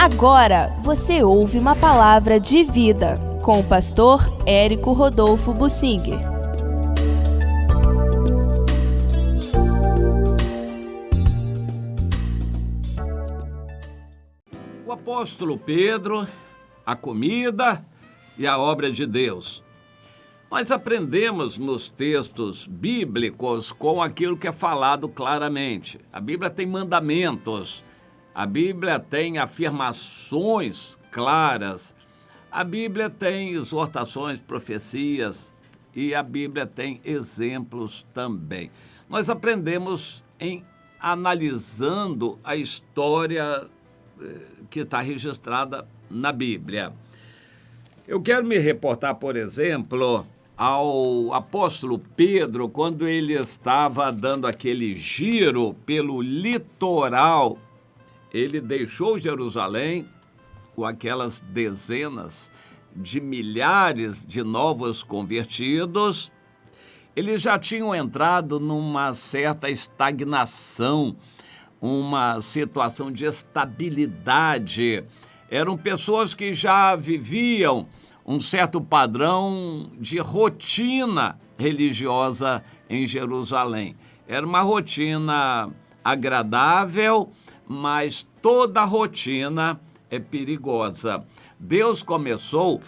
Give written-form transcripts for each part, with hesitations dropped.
Agora você ouve uma palavra de vida com o pastor Érico Rodolfo Bussinger. O apóstolo Pedro, a comida e a obra de Deus. Nós aprendemos nos textos bíblicos com aquilo que é falado claramente. A Bíblia tem mandamentos, a Bíblia tem afirmações claras, a Bíblia tem exortações, profecias e a Bíblia tem exemplos também. Nós aprendemos analisando a história que está registrada na Bíblia. Eu quero me reportar, por exemplo, ao apóstolo Pedro, quando ele estava dando aquele giro pelo litoral. Ele deixou Jerusalém com aquelas dezenas de milhares de novos convertidos. Eles já tinham entrado numa certa estagnação, uma situação de estabilidade. Eram pessoas que já viviam um certo padrão de rotina religiosa em Jerusalém. Era uma rotina agradável, mas toda rotina é perigosa. Deus começou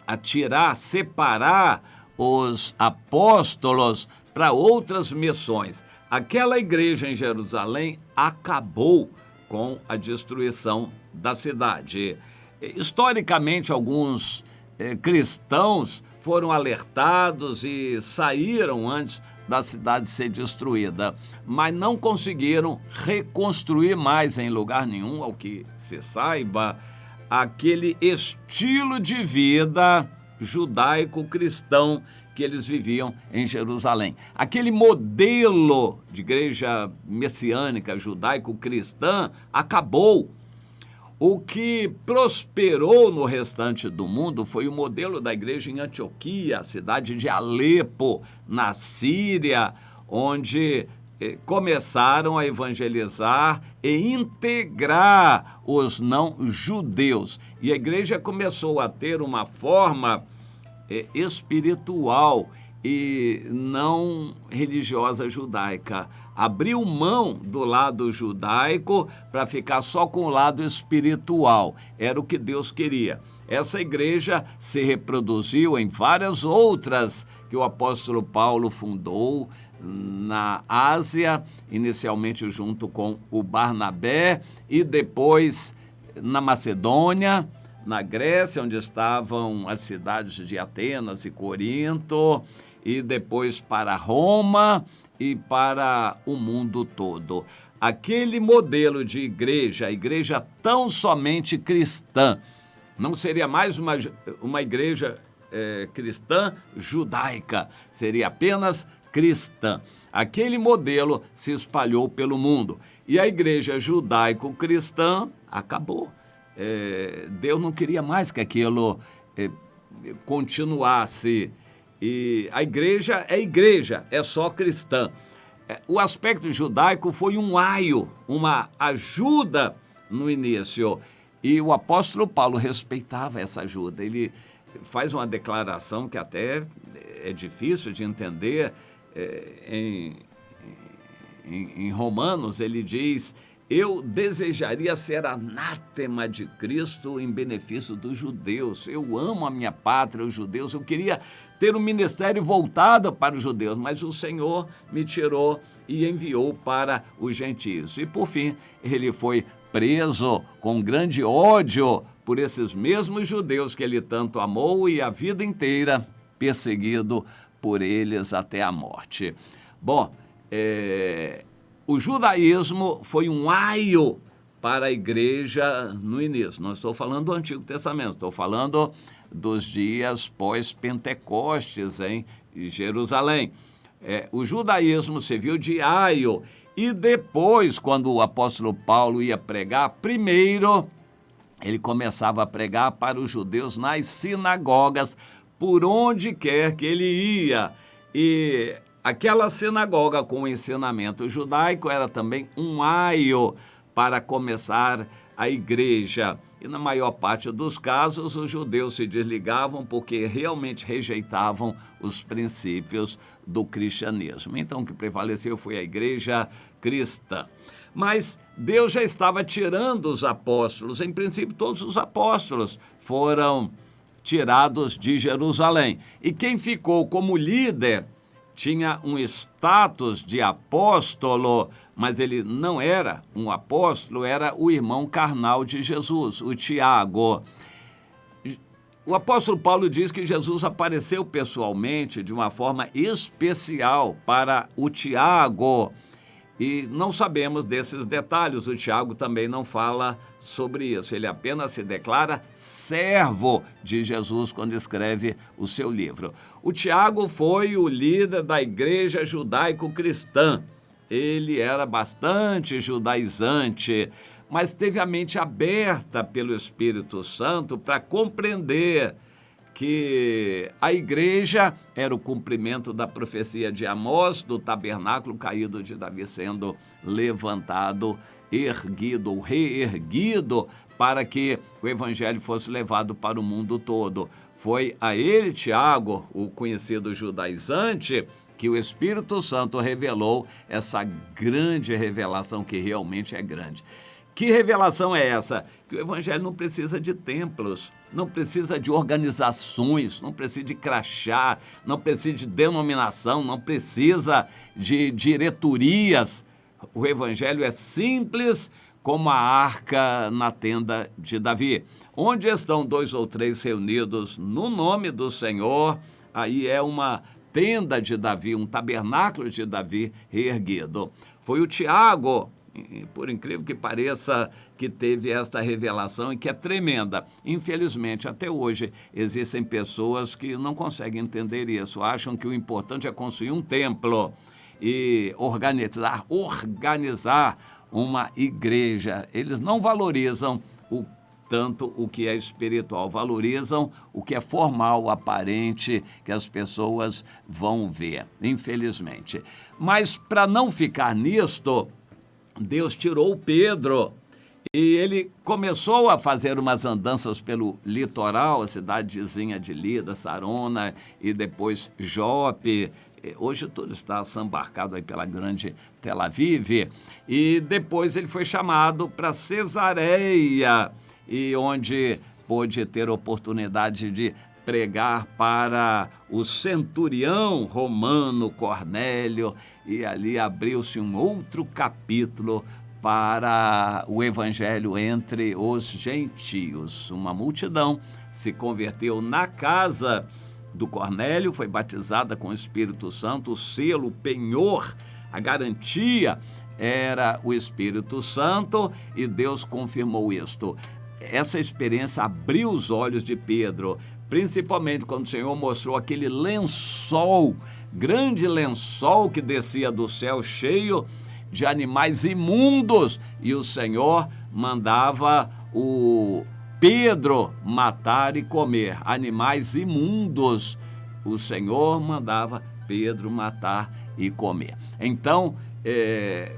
a separar os apóstolos para outras missões. Aquela igreja em Jerusalém acabou com a destruição da cidade. Historicamente, alguns cristãos foram alertados e saíram antes da cidade ser destruída, mas não conseguiram reconstruir mais em lugar nenhum, ao que se saiba, aquele estilo de vida judaico-cristão que eles viviam em Jerusalém. Aquele modelo de igreja messiânica judaico-cristã acabou. O que prosperou no restante do mundo foi o modelo da igreja em Antioquia, a cidade de Alepo, na Síria, onde começaram a evangelizar e integrar os não-judeus. E a igreja começou a ter uma forma espiritual e não religiosa judaica. Abriu mão do lado judaico para ficar só com o lado espiritual. Era o que Deus queria. Essa igreja se reproduziu em várias outras que o apóstolo Paulo fundou na Ásia, inicialmente junto com o Barnabé, e depois na Macedônia, na Grécia, onde estavam as cidades de Atenas e Corinto, e depois para Roma e para o mundo todo. Aquele modelo de igreja, a igreja tão somente cristã, não seria mais uma igreja cristã judaica, seria apenas cristã. Aquele modelo se espalhou pelo mundo e a igreja judaico-cristã acabou. Deus não queria mais que aquilo continuasse. E a igreja, é só cristã. O aspecto judaico foi um aio, uma ajuda no início. E o apóstolo Paulo respeitava essa ajuda. Ele faz uma declaração que até é difícil de entender. Em Romanos, ele diz: eu desejaria ser anátema de Cristo em benefício dos judeus. Eu amo a minha pátria, os judeus. Eu queria ter um ministério voltado para os judeus, mas o Senhor me tirou e enviou para os gentios. E, por fim, ele foi preso com grande ódio por esses mesmos judeus que ele tanto amou e a vida inteira perseguido por eles até a morte. Bom, o judaísmo foi um aio para a igreja no início. Não estou falando do Antigo Testamento, estou falando dos dias pós-Pentecostes em Jerusalém. O judaísmo serviu de aio e depois, quando o apóstolo Paulo ia pregar, primeiro ele começava a pregar para os judeus nas sinagogas, por onde quer que ele ia. E aquela sinagoga com o ensinamento judaico era também um aio para começar a igreja. E na maior parte dos casos, os judeus se desligavam porque realmente rejeitavam os princípios do cristianismo. Então, o que prevaleceu foi a igreja cristã. Mas Deus já estava tirando os apóstolos. Em princípio, todos os apóstolos foram tirados de Jerusalém. E quem ficou como líder tinha um status de apóstolo, mas ele não era um apóstolo, era o irmão carnal de Jesus, o Tiago. O apóstolo Paulo diz que Jesus apareceu pessoalmente de uma forma especial para o Tiago. E não sabemos desses detalhes, o Tiago também não fala sobre isso. Ele apenas se declara servo de Jesus quando escreve o seu livro. O Tiago foi o líder da igreja judaico-cristã. Ele era bastante judaizante, mas teve a mente aberta pelo Espírito Santo para compreender que a igreja era o cumprimento da profecia de Amós, do tabernáculo caído de Davi sendo levantado, erguido ou reerguido, para que o evangelho fosse levado para o mundo todo. Foi a ele, Tiago, o conhecido judaizante, que o Espírito Santo revelou essa grande revelação, que realmente é grande. Que revelação é essa? Que o evangelho não precisa de templos, não precisa de organizações, não precisa de crachá, não precisa de denominação, não precisa de diretorias. O evangelho é simples como a arca na tenda de Davi. Onde estão 2 ou 3 reunidos no nome do Senhor, aí é uma tenda de Davi, um tabernáculo de Davi reerguido. Foi o Tiago, por incrível que pareça, que teve esta revelação e que é tremenda. Infelizmente, até hoje, existem pessoas que não conseguem entender isso, acham que o importante é construir um templo e organizar uma igreja. Eles não valorizam tanto o que é espiritual, valorizam o que é formal, aparente, que as pessoas vão ver, infelizmente. Mas para não ficar nisto, Deus tirou Pedro e ele começou a fazer umas andanças pelo litoral, a cidadezinha de Lida, Sarona e depois Jope. Hoje tudo está sambarcado aí pela grande Tel Aviv. E depois ele foi chamado para Cesareia, e onde pôde ter oportunidade de pregar para o centurião romano Cornélio, e ali abriu-se um outro capítulo para o evangelho entre os gentios. Uma multidão se converteu na casa do Cornélio, foi batizada com o Espírito Santo, o selo, o penhor, a garantia era o Espírito Santo, e Deus confirmou isto. Essa experiência abriu os olhos de Pedro, principalmente quando o Senhor mostrou aquele lençol, grande lençol que descia do céu, cheio de animais imundos, e o Senhor mandava o Pedro matar e comer animais imundos. O Senhor mandava Pedro matar e comer. Então,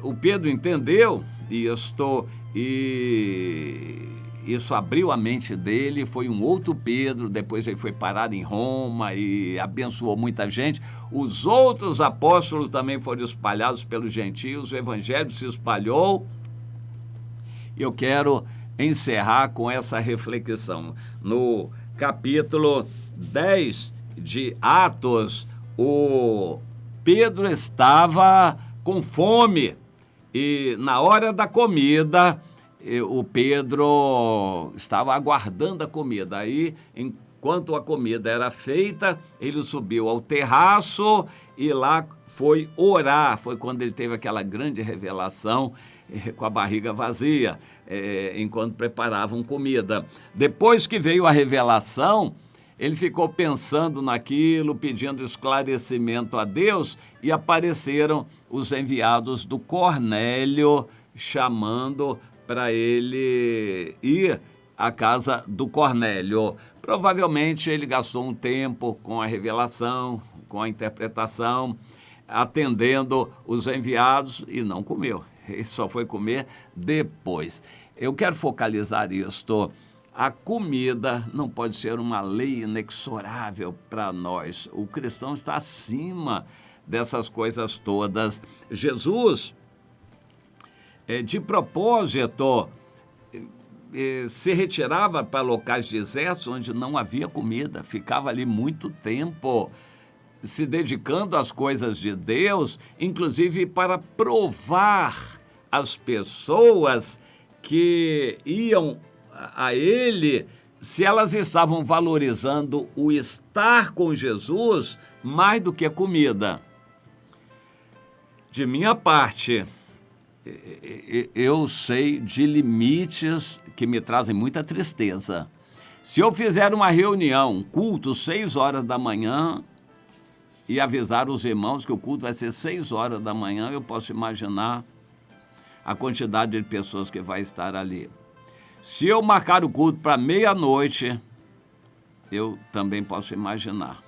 o Pedro entendeu isto, e isso abriu a mente dele. Foi um outro Pedro. Depois ele foi parar em Roma e abençoou muita gente. Os outros apóstolos também foram espalhados pelos gentios, o evangelho se espalhou. Eu quero encerrar com essa reflexão. No capítulo 10 de Atos, o Pedro estava com fome, e na hora da comida, o Pedro estava aguardando a comida. Aí, enquanto a comida era feita, ele subiu ao terraço e lá foi orar. Foi quando ele teve aquela grande revelação, com a barriga vazia, enquanto preparavam comida. Depois que veio a revelação, ele ficou pensando naquilo, pedindo esclarecimento a Deus, e apareceram os enviados do Cornélio, chamando para ele ir à casa do Cornélio. Provavelmente ele gastou um tempo com a revelação, com a interpretação, atendendo os enviados, e não comeu. Ele só foi comer depois. Eu quero focalizar isto. A comida não pode ser uma lei inexorável para nós. O cristão está acima dessas coisas todas. Jesus, de propósito, se retirava para locais desertos onde não havia comida, ficava ali muito tempo, se dedicando às coisas de Deus, inclusive para provar às pessoas que iam a ele se elas estavam valorizando o estar com Jesus mais do que a comida. De minha parte, eu sei de limites que me trazem muita tristeza. Se eu fizer uma reunião, um culto, 6 horas da manhã, e avisar os irmãos que o culto vai ser 6 horas da manhã, eu posso imaginar a quantidade de pessoas que vai estar ali. Se eu marcar o culto para meia-noite, eu também posso imaginar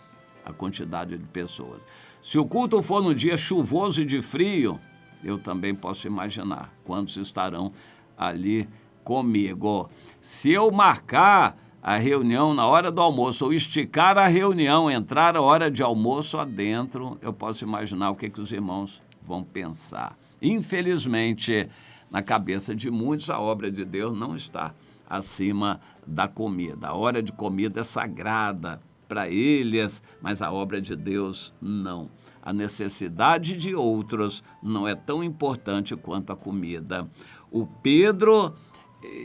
a quantidade de pessoas. Se o culto for no dia chuvoso e de frio, eu também posso imaginar quantos estarão ali comigo. Se eu marcar a reunião na hora do almoço, ou esticar a reunião, entrar a hora de almoço adentro, eu posso imaginar o que os irmãos vão pensar. Infelizmente, na cabeça de muitos, a obra de Deus não está acima da comida. A hora de comida é sagrada para eles, mas a obra de Deus não. A necessidade de outros não é tão importante quanto a comida. O Pedro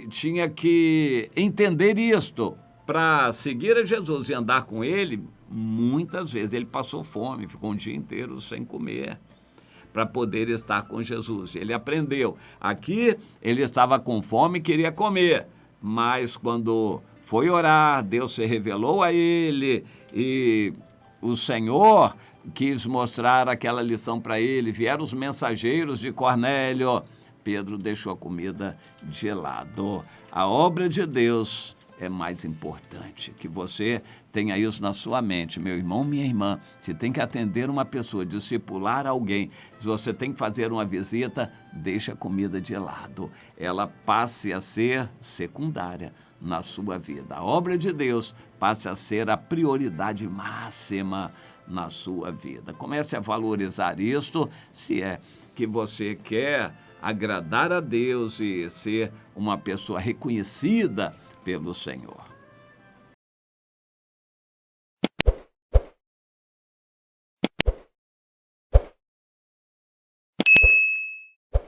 tinha que entender isto. Para seguir a Jesus e andar com ele, muitas vezes ele passou fome, ficou um dia inteiro sem comer, para poder estar com Jesus. Ele aprendeu. Aqui ele estava com fome e queria comer, mas quando foi orar, Deus se revelou a ele e o Senhor quis mostrar aquela lição para ele. Vieram os mensageiros de Cornélio. Pedro deixou a comida de lado. A obra de Deus é mais importante. Que você tenha isso na sua mente, meu irmão, minha irmã. Se tem que atender uma pessoa, discipular alguém, se você tem que fazer uma visita, deixa a comida de lado. Ela passe a ser secundária na sua vida. A obra de Deus passe a ser a prioridade máxima na sua vida. Comece a valorizar isto, se é que você quer agradar a Deus e ser uma pessoa reconhecida pelo Senhor.